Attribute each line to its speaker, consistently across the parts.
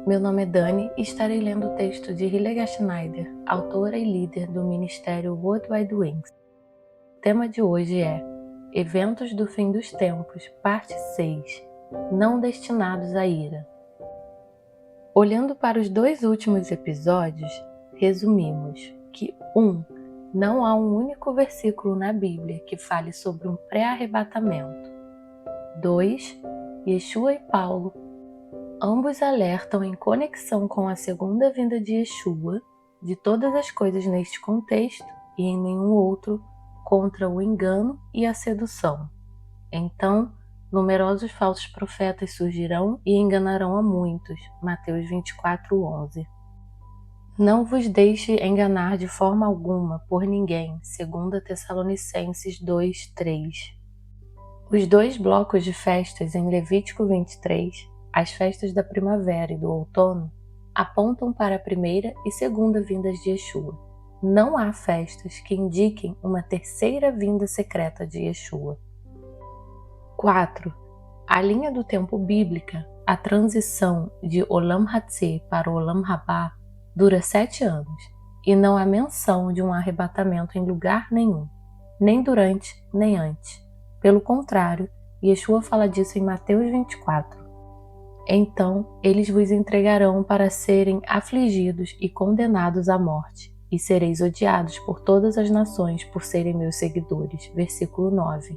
Speaker 1: Meu nome é Dani e estarei lendo o texto de Hildegard Schneider, autora e líder do Ministério World Wide Wings. O tema de hoje é Eventos do Fim dos Tempos, parte 6, não destinados à ira. Olhando para os dois últimos episódios, resumimos que 1. Não há um único versículo na Bíblia que fale sobre um pré-arrebatamento. 2. Yeshua e Paulo ambos alertam em conexão com a segunda vinda de Yeshua, de todas as coisas neste contexto e em nenhum outro, contra o engano e a sedução. Então, numerosos falsos profetas surgirão e enganarão a muitos. Mateus 24:11. Não vos deixe enganar de forma alguma por ninguém. 2 Tessalonicenses 2:3. Os dois blocos de festas em Levítico 23, as festas da primavera e do outono, apontam para a primeira e segunda vindas de Yeshua. Não há festas que indiquem uma terceira vinda secreta de Yeshua. 4. A linha do tempo bíblica, a transição de Olam Hatzeh para Olam Rabá, dura 7 anos, e não há menção de um arrebatamento em lugar nenhum, nem durante, nem antes. Pelo contrário, Yeshua fala disso em Mateus 24. Então, eles vos entregarão para serem afligidos e condenados à morte, e sereis odiados por todas as nações por serem meus seguidores. Versículo 9.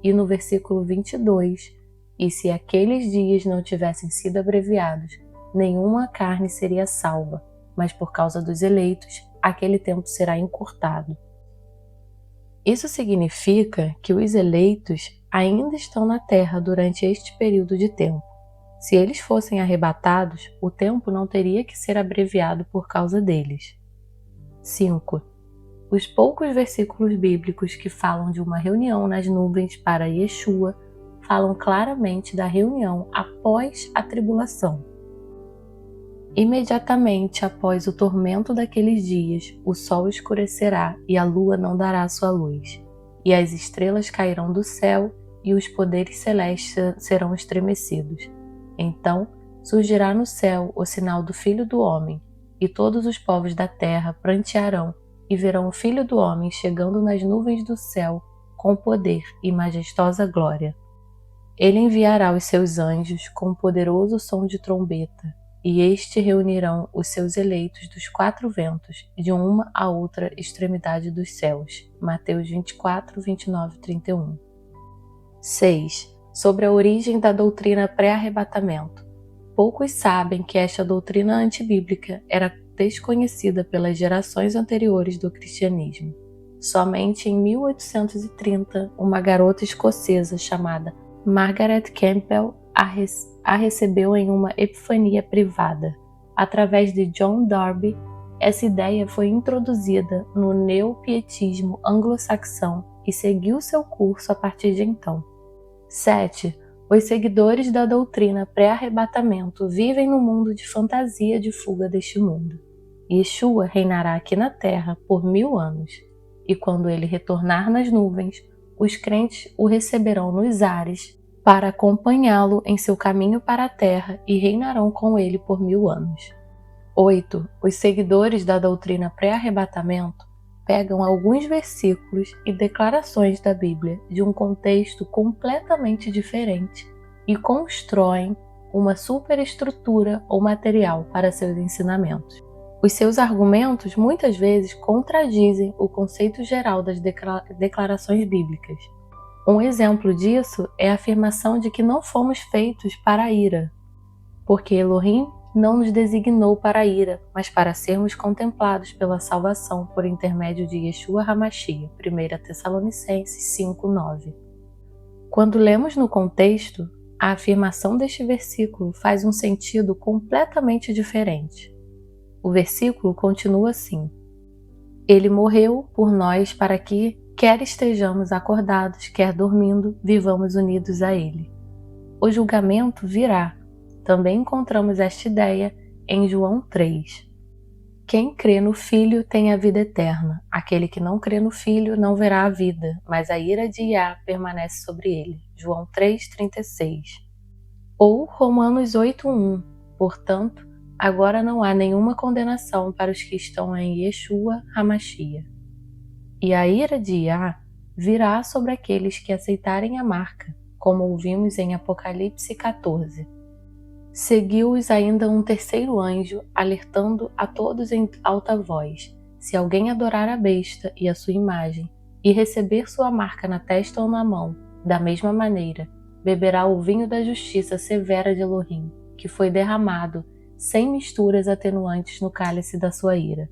Speaker 1: E no versículo 22, e se aqueles dias não tivessem sido abreviados, nenhuma carne seria salva, mas por causa dos eleitos, aquele tempo será encurtado. Isso significa que os eleitos ainda estão na terra durante este período de tempo. Se eles fossem arrebatados, o tempo não teria que ser abreviado por causa deles. 5. Os poucos versículos bíblicos que falam de uma reunião nas nuvens para Yeshua falam claramente da reunião após a tribulação. Imediatamente após o tormento daqueles dias, o sol escurecerá e a lua não dará sua luz, e as estrelas cairão do céu e os poderes celestes serão estremecidos. Então surgirá no céu o sinal do Filho do Homem, e todos os povos da terra prantearão e verão o Filho do Homem chegando nas nuvens do céu com poder e majestosa glória. Ele enviará os seus anjos com um poderoso som de trombeta, e estes reunirão os seus eleitos dos 4 ventos, de uma a outra extremidade dos céus. Mateus 24, 29 e 31. 6. Sobre a origem da doutrina pré-arrebatamento. Poucos sabem que esta doutrina antibíblica era desconhecida pelas gerações anteriores do cristianismo. Somente em 1830, uma garota escocesa chamada Margaret Campbell a recebeu em uma epifania privada. Através de John Darby, essa ideia foi introduzida no neopietismo anglo-saxão e seguiu seu curso a partir de então. 7. Os seguidores da doutrina pré-arrebatamento vivem no mundo de fantasia de fuga deste mundo. Yeshua reinará aqui na terra por 1000 anos, e quando ele retornar nas nuvens, os crentes o receberão nos ares para acompanhá-lo em seu caminho para a terra e reinarão com ele por 1000 anos. 8. Os seguidores da doutrina pré-arrebatamento pegam alguns versículos e declarações da Bíblia de um contexto completamente diferente e constroem uma superestrutura ou material para seus ensinamentos. Os seus argumentos muitas vezes contradizem o conceito geral das declarações bíblicas. Um exemplo disso é a afirmação de que não fomos feitos para a ira, porque Elohim não nos designou para a ira, mas para sermos contemplados pela salvação por intermédio de Yeshua HaMashiach. 1 Tessalonicenses 5:9. Quando lemos no contexto, a afirmação deste versículo faz um sentido completamente diferente. O versículo continua assim: Ele morreu por nós para que, quer estejamos acordados, quer dormindo, vivamos unidos a Ele. O julgamento virá. Também encontramos esta ideia em João 3. Quem crê no Filho tem a vida eterna. Aquele que não crê no Filho não verá a vida, mas a ira de Iá permanece sobre ele. João 3:36. Ou Romanos 8:1. Portanto, agora não há nenhuma condenação para os que estão em Yeshua HaMashiach. E a ira de Yah virá sobre aqueles que aceitarem a marca, como ouvimos em Apocalipse 14. Seguiu-os ainda um terceiro anjo, alertando a todos em alta voz: se alguém adorar a besta e a sua imagem, e receber sua marca na testa ou na mão, da mesma maneira, beberá o vinho da justiça severa de Elohim, que foi derramado, sem misturas atenuantes no cálice da sua ira,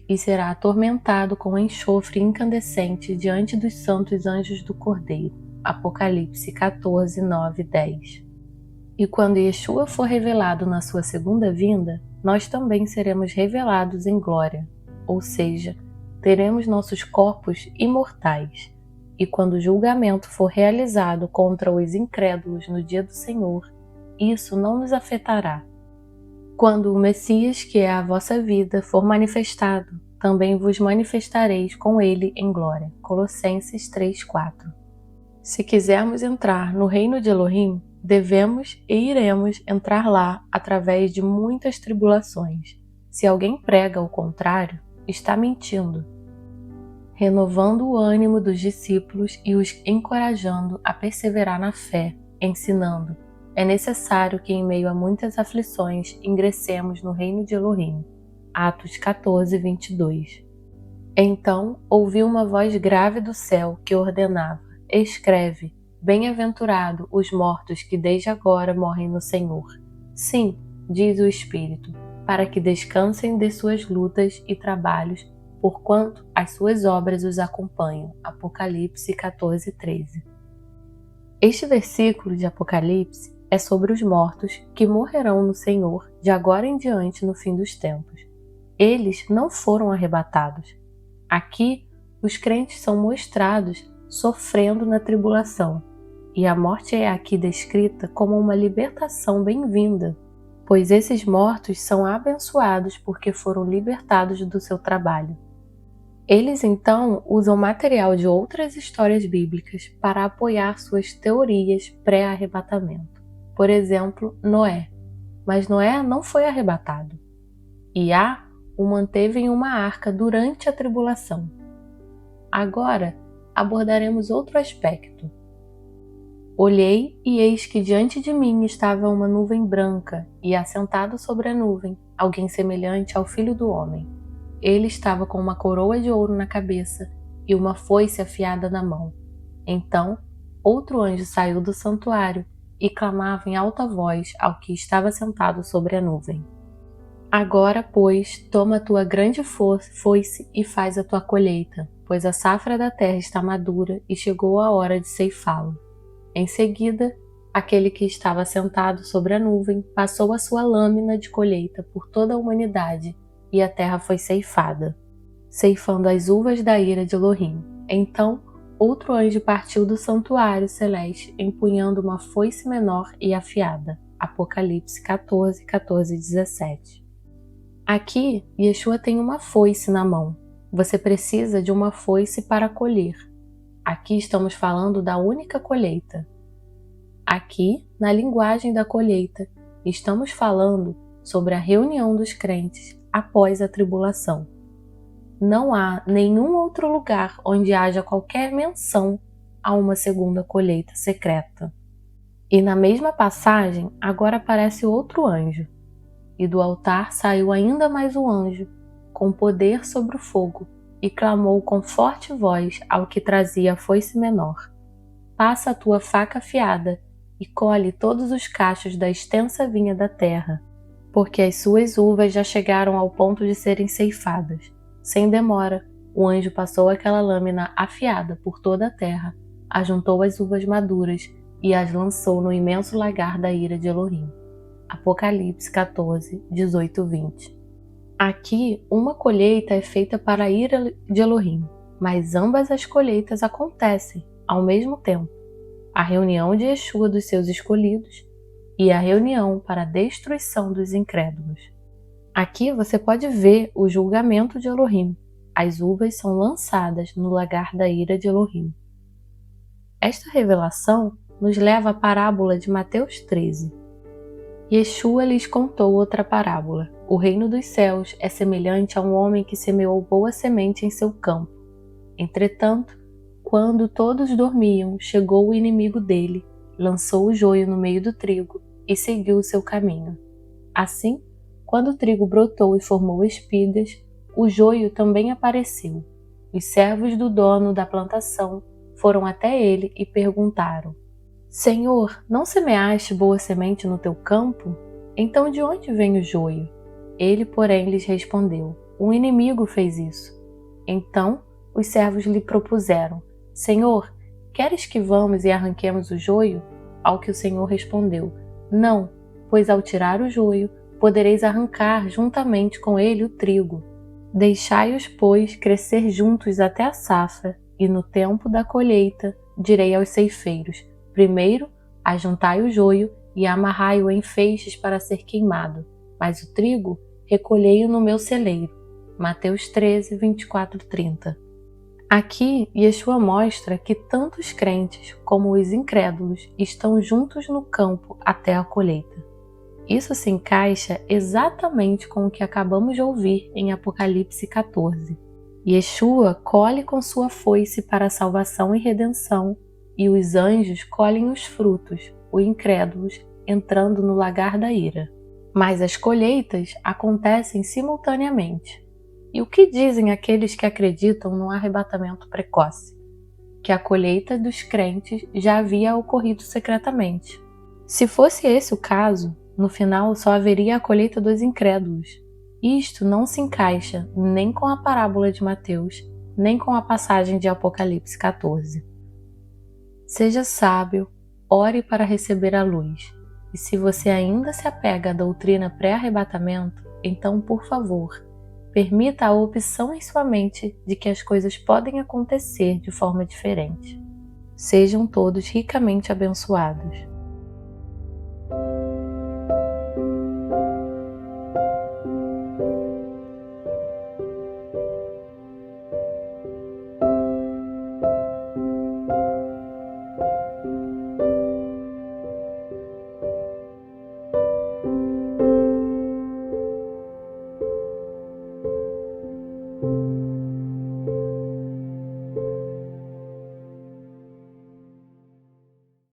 Speaker 1: e será atormentado com enxofre incandescente diante dos santos anjos do Cordeiro. Apocalipse 14, 9, 10. E quando Yeshua for revelado na sua segunda vinda, nós também seremos revelados em glória, ou seja, teremos nossos corpos imortais. E quando o julgamento for realizado contra os incrédulos no dia do Senhor, isso não nos afetará. Quando o Messias, que é a vossa vida, for manifestado, também vos manifestareis com ele em glória. Colossenses 3:4. Se quisermos entrar no reino de Elohim, devemos e iremos entrar lá através de muitas tribulações. Se alguém prega o contrário, está mentindo, renovando o ânimo dos discípulos e os encorajando a perseverar na fé, ensinando: é necessário que em meio a muitas aflições ingressemos no reino de Elohim. Atos 14, 22. Então ouvi uma voz grave do céu que ordenava: escreve, bem-aventurado os mortos que desde agora morrem no Senhor. Sim, diz o Espírito, para que descansem de suas lutas e trabalhos, porquanto as suas obras os acompanham. Apocalipse 14, 13. Este versículo de Apocalipse é sobre os mortos que morrerão no Senhor de agora em diante no fim dos tempos. Eles não foram arrebatados. Aqui, os crentes são mostrados sofrendo na tribulação, e a morte é aqui descrita como uma libertação bem-vinda, pois esses mortos são abençoados porque foram libertados do seu trabalho. Eles então usam material de outras histórias bíblicas para apoiar suas teorias pré-arrebatamento. Por exemplo, Noé. Mas Noé não foi arrebatado. Iá o manteve em uma arca durante a tribulação. Agora, abordaremos outro aspecto. Olhei e eis que diante de mim estava uma nuvem branca e assentado sobre a nuvem, alguém semelhante ao Filho do Homem. Ele estava com uma coroa de ouro na cabeça e uma foice afiada na mão. Então, outro anjo saiu do santuário e clamava em alta voz ao que estava sentado sobre a nuvem: agora, pois, toma a tua grande foice e faz a tua colheita, pois a safra da terra está madura e chegou a hora de ceifá-la. Em seguida, aquele que estava sentado sobre a nuvem passou a sua lâmina de colheita por toda a humanidade, e a terra foi ceifada, ceifando as uvas da ira de Elohim. Então, outro anjo partiu do santuário celeste, empunhando uma foice menor e afiada. Apocalipse 14, 14 e 17. Aqui, Yeshua tem uma foice na mão. Você precisa de uma foice para colher. Aqui estamos falando da única colheita. Aqui, na linguagem da colheita, estamos falando sobre a reunião dos crentes após a tribulação. Não há nenhum outro lugar onde haja qualquer menção a uma segunda colheita secreta. E na mesma passagem, agora aparece outro anjo. E do altar saiu ainda mais um anjo, com poder sobre o fogo, e clamou com forte voz ao que trazia a foice menor: passa a tua faca afiada e colhe todos os cachos da extensa vinha da terra, porque as suas uvas já chegaram ao ponto de serem ceifadas. Sem demora, o anjo passou aquela lâmina afiada por toda a terra, ajuntou as uvas maduras e as lançou no imenso lagar da ira de Elohim. Apocalipse 14, 18, 20. Aqui, uma colheita é feita para a ira de Elohim, mas ambas as colheitas acontecem ao mesmo tempo: a reunião de Yeshua dos seus escolhidos e a reunião para a destruição dos incrédulos. Aqui você pode ver o julgamento de Elohim. As uvas são lançadas no lagar da ira de Elohim. Esta revelação nos leva à parábola de Mateus 13. Yeshua lhes contou outra parábola. O reino dos céus é semelhante a um homem que semeou boa semente em seu campo. Entretanto, quando todos dormiam, chegou o inimigo dele, lançou o joio no meio do trigo e seguiu o seu caminho. Assim, quando o trigo brotou e formou espigas, o joio também apareceu. Os servos do dono da plantação foram até ele e perguntaram: Senhor, não semeaste boa semente no teu campo? Então de onde vem o joio? Ele, porém, lhes respondeu: Um inimigo fez isso. Então os servos lhe propuseram: Senhor, queres que vamos e arranquemos o joio? Ao que o Senhor respondeu: Não, pois ao tirar o joio, podereis arrancar juntamente com ele o trigo. Deixai-os, pois, crescer juntos até a safra, e no tempo da colheita direi aos ceifeiros: Primeiro, ajuntai o joio e amarrai-o em feixes para ser queimado, mas o trigo recolhei-o no meu celeiro. Mateus 13, 24, 30. Aqui, Yeshua mostra que tanto os crentes como os incrédulos estão juntos no campo até a colheita. Isso se encaixa exatamente com o que acabamos de ouvir em Apocalipse 14. Yeshua colhe com sua foice para a salvação e redenção, e os anjos colhem os frutos, os incrédulos, entrando no lagar da ira. Mas as colheitas acontecem simultaneamente. E o que dizem aqueles que acreditam no arrebatamento precoce? Que a colheita dos crentes já havia ocorrido secretamente. Se fosse esse o caso, no final só haveria a colheita dos incrédulos. Isto não se encaixa nem com a parábola de Mateus, nem com a passagem de Apocalipse 14. Seja sábio, ore para receber a luz. E se você ainda se apega à doutrina pré-arrebatamento, então, por favor, permita a opção em sua mente de que as coisas podem acontecer de forma diferente. Sejam todos ricamente abençoados.